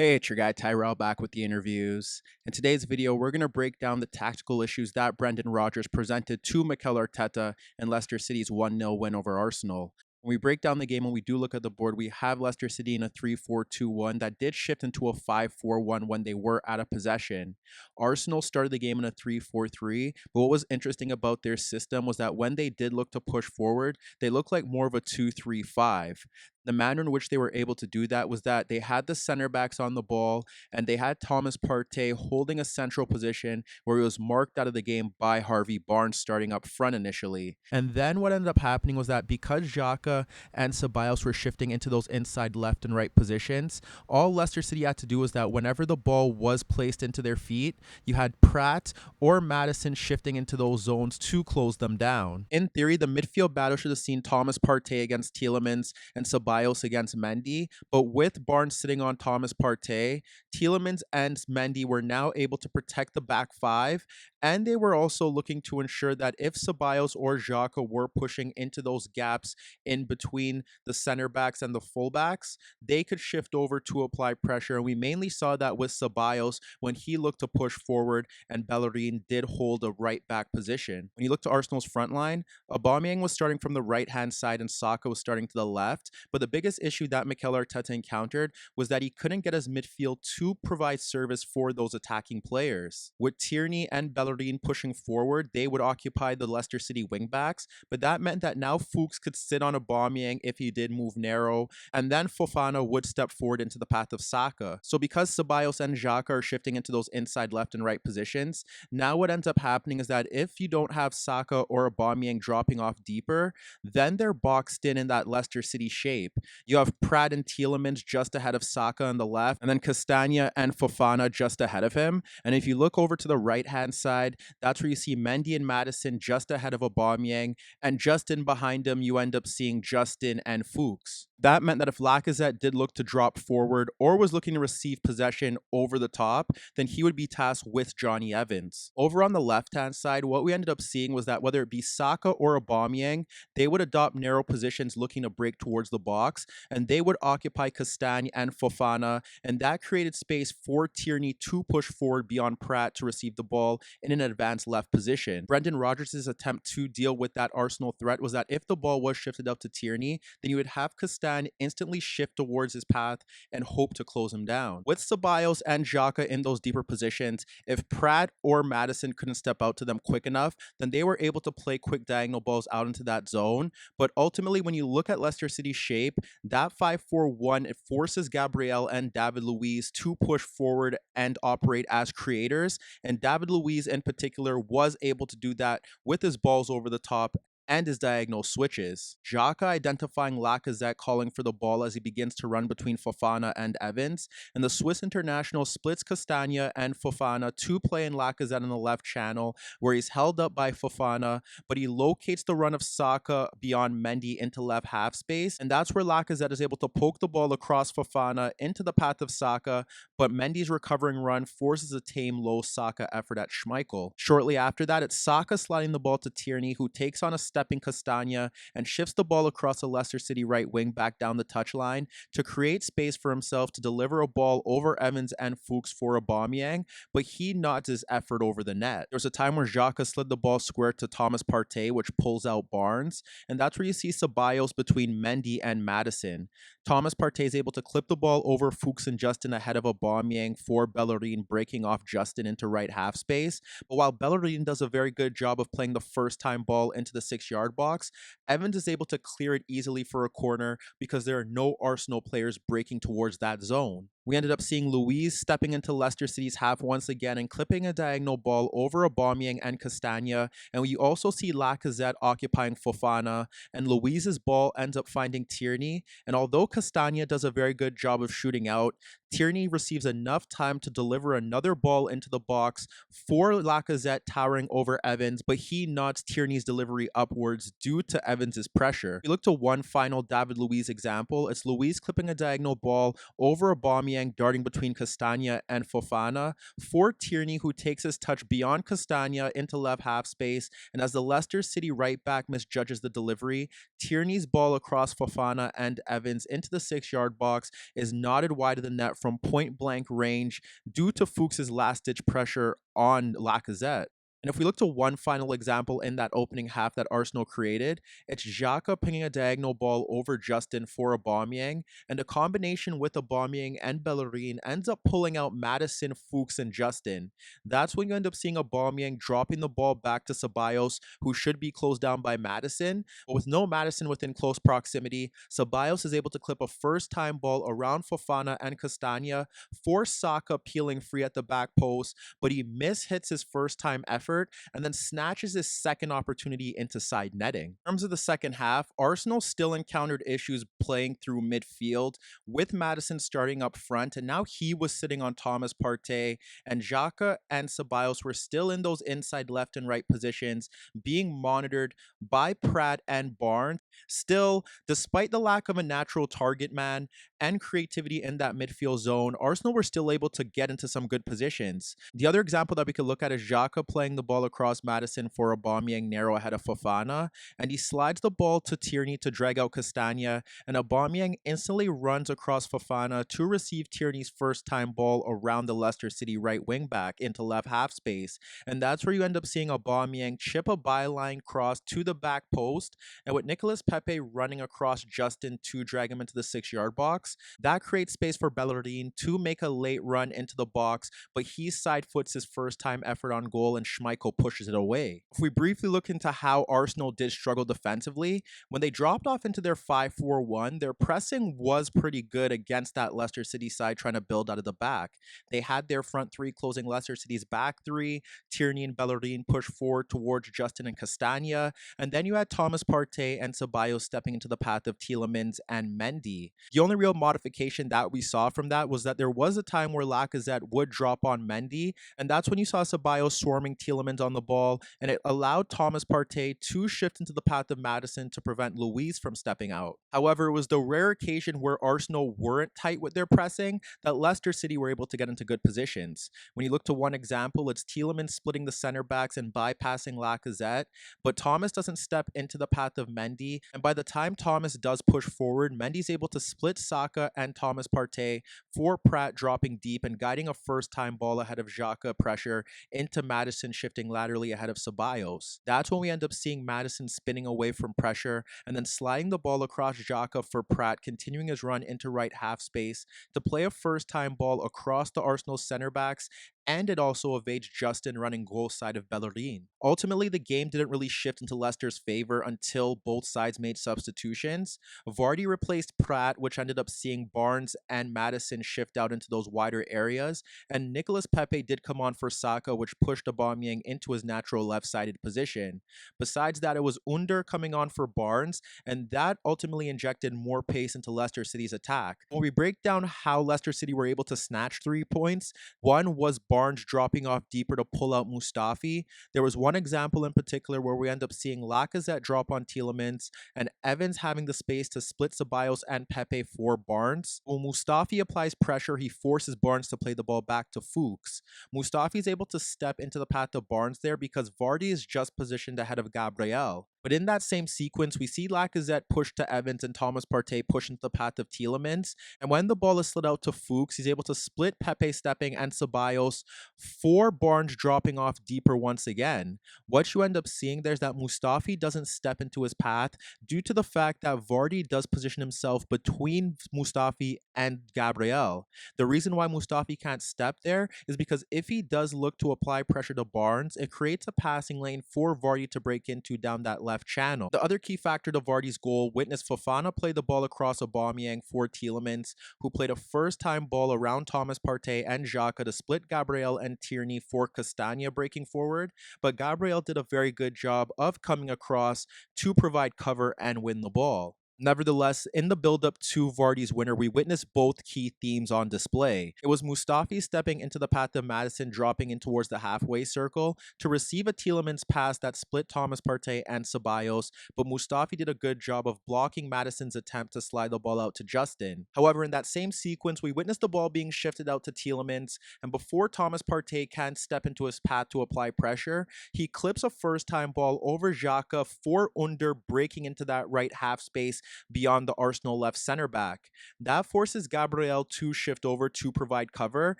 Hey, it's your guy Tyrrell back with the interviews. In today's video, we're going to break down the tactical issues that Brendan Rodgers presented to Mikel Arteta in Leicester City's 1-0 win over Arsenal. When we break down the game and we do look at the board, we have Leicester City in a 3-4-2-1 that did shift into a 5-4-1 when they were out of possession. Arsenal started the game in a 3-4-3, but what was interesting about their system was that when they did look to push forward, they looked like more of a 2-3-5. The manner in which they were able to do that was that they had the center backs on the ball and they had Thomas Partey holding a central position where he was marked out of the game by Harvey Barnes starting up front initially. And then what ended up happening was that because Saka and Ceballos were shifting into those inside left and right positions, all Leicester City had to do was that whenever the ball was placed into their feet, you had Pratt or Maddison shifting into those zones to close them down. In theory, the midfield battle should have seen Thomas Partey against Tielemans and Ceballos against Mendy, but with Barnes sitting on Thomas Partey, Tielemans and Mendy were now able to protect the back five, and they were also looking to ensure that if Ceballos or Xhaka were pushing into those gaps in between the center backs and the fullbacks, they could shift over to apply pressure, and we mainly saw that with Ceballos when he looked to push forward and Bellerin did hold a right back position. When you look to Arsenal's front line, Aubameyang was starting from the right-hand side and Saka was starting to the left, but the biggest issue that Mikel Arteta encountered was that he couldn't get his midfield to provide service for those attacking players. With Tierney and Bellerin pushing forward, they would occupy the Leicester City wingbacks, but that meant that now Fuchs could sit on Aubameyang if he did move narrow, and then Fofana would step forward into the path of Saka. So because Ceballos and Xhaka are shifting into those inside left and right positions, now what ends up happening is that if you don't have Saka or Aubameyang dropping off deeper, then they're boxed in that Leicester City shape. You have Pratt and Tielemans just ahead of Saka on the left, and then Castagna and Fofana just ahead of him. And if you look over to the right-hand side, that's where you see Mendy and Maddison just ahead of Aubameyang, and just in behind them, you end up seeing Justin and Fuchs. That meant that if Lacazette did look to drop forward or was looking to receive possession over the top, then he would be tasked with Johnny Evans. Over on the left-hand side, what we ended up seeing was that whether it be Saka or Aubameyang, they would adopt narrow positions looking to break towards the box, and they would occupy Castagna and Fofana, and that created space for Tierney to push forward beyond Pratt to receive the ball in an advanced left position. Brendan Rodgers' attempt to deal with that Arsenal threat was that if the ball was shifted out to Tierney, then you would have Castagna instantly shift towards his path and hope to close him down. With Ceballos and Xhaka in those deeper positions, if Pratt or Maddison couldn't step out to them quick enough, then they were able to play quick diagonal balls out into that zone. But ultimately, when you look at Leicester City's shape, that 5-4-1, it forces Gabriel and David Luiz to push forward and operate as creators, and David Luiz in particular was able to do that with his balls over the top and his diagonal switches. Xhaka identifying Lacazette calling for the ball as he begins to run between Fofana and Evans, and the Swiss international splits Castagna and Fofana to play in Lacazette in the left channel, where he's held up by Fofana, but he locates the run of Saka beyond Mendy into left half space, and that's where Lacazette is able to poke the ball across Fofana into the path of Saka, but Mendy's recovering run forces a tame low Saka effort at Schmeichel. Shortly after that, it's Saka sliding the ball to Tierney, who takes on a stepping Castagna and shifts the ball across the Leicester City right wing back down the touchline to create space for himself to deliver a ball over Evans and Fuchs for Aubameyang, but he nods his effort over the net. There's a time where Xhaka slid the ball square to Thomas Partey, which pulls out Barnes, and that's where you see Ceballos between Mendy and Maddison. Thomas Partey is able to clip the ball over Fuchs and Justin ahead of Aubameyang for Bellerin breaking off Justin into right half space, but while Bellerin does a very good job of playing the first time ball into the 6-yard box, Evans is able to clear it easily for a corner because there are no Arsenal players breaking towards that zone. We ended up seeing Luiz stepping into Leicester City's half once again and clipping a diagonal ball over Aubameyang and Castagna, and we also see Lacazette occupying Fofana, and Luiz's ball ends up finding Tierney, and although Castagna does a very good job of shooting out, Tierney receives enough time to deliver another ball into the box for Lacazette towering over Evans, but he nods Tierney's delivery upwards due to Evans's pressure. If you look to one final David Luiz example, it's Luiz clipping a diagonal ball over Aubameyang Aubameyang darting between Castagna and Fofana for Tierney, who takes his touch beyond Castagna into left half space, and as the Leicester City right back misjudges the delivery, Tierney's ball across Fofana and Evans into the 6-yard box is knotted wide of the net from point-blank range due to Fuchs' last-ditch pressure on Lacazette. And if we look to one final example in that opening half that Arsenal created, it's Xhaka pinging a diagonal ball over Justin for Aubameyang, and a combination with Aubameyang and Bellerin ends up pulling out Maddison, Fuchs, and Justin. That's when you end up seeing Aubameyang dropping the ball back to Ceballos, who should be closed down by Maddison, but with no Maddison within close proximity, Ceballos is able to clip a first-time ball around Fofana and Castagna for Saka peeling free at the back post, but he mishits his first-time effort and then snatches his second opportunity into side netting. In terms of the second half, Arsenal still encountered issues playing through midfield, with Maddison starting up front, and now he was sitting on Thomas Partey, and Xhaka and Ceballos were still in those inside left and right positions, being monitored by Pratt and Barnes. Still, despite the lack of a natural target man and creativity in that midfield zone, Arsenal were still able to get into some good positions. The other example that we could look at is Xhaka playing the ball across Maddison for Aubameyang narrow ahead of Fofana, and he slides the ball to Tierney to drag out Castagna, and Aubameyang instantly runs across Fofana to receive Tierney's first-time ball around the Leicester City right wing back into left half space, and that's where you end up seeing Aubameyang chip a byline cross to the back post, and with Nicolas Pepe running across Justin to drag him into the 6-yard box, that creates space for Bellerin to make a late run into the box, but he side-foots his first-time effort on goal, and Mikel pushes it away. If we briefly look into how Arsenal did struggle defensively, when they dropped off into their 5-4-1, their pressing was pretty good against that Leicester City side trying to build out of the back. They had their front three closing Leicester City's back three, Tierney and Bellerin push forward towards Justin and Castagna, and then you had Thomas Partey and Ceballos stepping into the path of Tielemans and Mendy. The only real modification that we saw from that was that there was a time where Lacazette would drop on Mendy, and that's when you saw Ceballos swarming Tielemans on the ball, and it allowed Thomas Partey to shift into the path of Maddison to prevent Luiz from stepping out. However, it was the rare occasion where Arsenal weren't tight with their pressing that Leicester City were able to get into good positions. When you look to one example, it's Tielemans splitting the center backs and bypassing Lacazette, but Thomas doesn't step into the path of Mendy, and by the time Thomas does push forward, Mendy's able to split Saka and Thomas Partey for Pratt dropping deep and guiding a first-time ball ahead of Xhaka pressure into Maddison shifting laterally ahead of Ceballos. That's when we end up seeing Maddison spinning away from pressure and then sliding the ball across Xhaka for Pratt, continuing his run into right half space to play a first-time ball across the Arsenal center backs, and it also evades Justin running goal side of Bellerin. Ultimately, the game didn't really shift into Leicester's favor until both sides made substitutions. Vardy replaced Pratt, which ended up seeing Barnes and Maddison shift out into those wider areas, and Nicolas Pepe did come on for Saka, which pushed Aubameyang into his natural left-sided position. Besides that, it was Under coming on for Barnes, and that ultimately injected more pace into Leicester City's attack. When we break down how Leicester City were able to snatch 3 points, one was Barnes dropping off deeper to pull out Mustafi. There was one example in particular where we end up seeing Lacazette drop on Tielemans and Evans having the space to split Ceballos and Pepe for Barnes. When Mustafi applies pressure, he forces Barnes to play the ball back to Fuchs. Mustafi is able to step into the path of Barnes there because Vardy is just positioned ahead of Gabriel. But in that same sequence, we see Lacazette push to Evans and Thomas Partey push into the path of Tielemans. And when the ball is slid out to Fuchs, he's able to split Pepe stepping and Ceballos for Barnes dropping off deeper once again. What you end up seeing there is that Mustafi doesn't step into his path due to the fact that Vardy does position himself between Mustafi and Gabriel. The reason why Mustafi can't step there is because if he does look to apply pressure to Barnes, it creates a passing lane for Vardy to break into down that left channel. The other key factor to Vardy's goal witnessed Fofana play the ball across Aubameyang for Tielemans, who played a first-time ball around Thomas Partey and Xhaka to split Gabriel and Tierney for Castagna breaking forward, but Gabriel did a very good job of coming across to provide cover and win the ball. Nevertheless, in the build-up to Vardy's winner, we witnessed both key themes on display. It was Mustafi stepping into the path of Maddison, dropping in towards the halfway circle to receive a Tielemans pass that split Thomas Partey and Ceballos, but Mustafi did a good job of blocking Maddison's attempt to slide the ball out to Justin. However, in that same sequence, we witnessed the ball being shifted out to Tielemans, and before Thomas Partey can step into his path to apply pressure, he clips a first-time ball over Xhaka for Under, breaking into that right half space beyond the Arsenal left center back. That forces Gabriel to shift over to provide cover,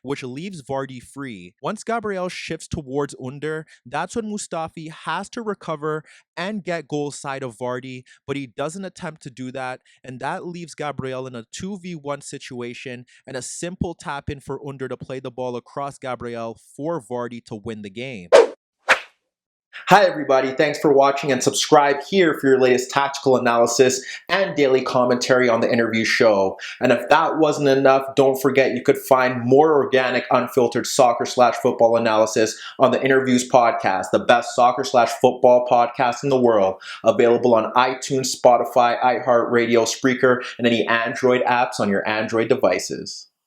which leaves Vardy free. Once Gabriel shifts towards Under, that's when Mustafi has to recover and get goal side of Vardy, but he doesn't attempt to do that, and that leaves Gabriel in a 2v1 situation and a simple tap in for Under to play the ball across Gabriel for Vardy to win the game. Hi everybody, thanks for watching and subscribe here for your latest tactical analysis and daily commentary on the InnerViews show. And if that wasn't enough, don't forget you could find more organic, unfiltered soccer/football analysis on the InnerViews podcast, the best soccer/football podcast in the world, available on iTunes, Spotify, iHeartRadio, Spreaker, and any Android apps on your Android devices.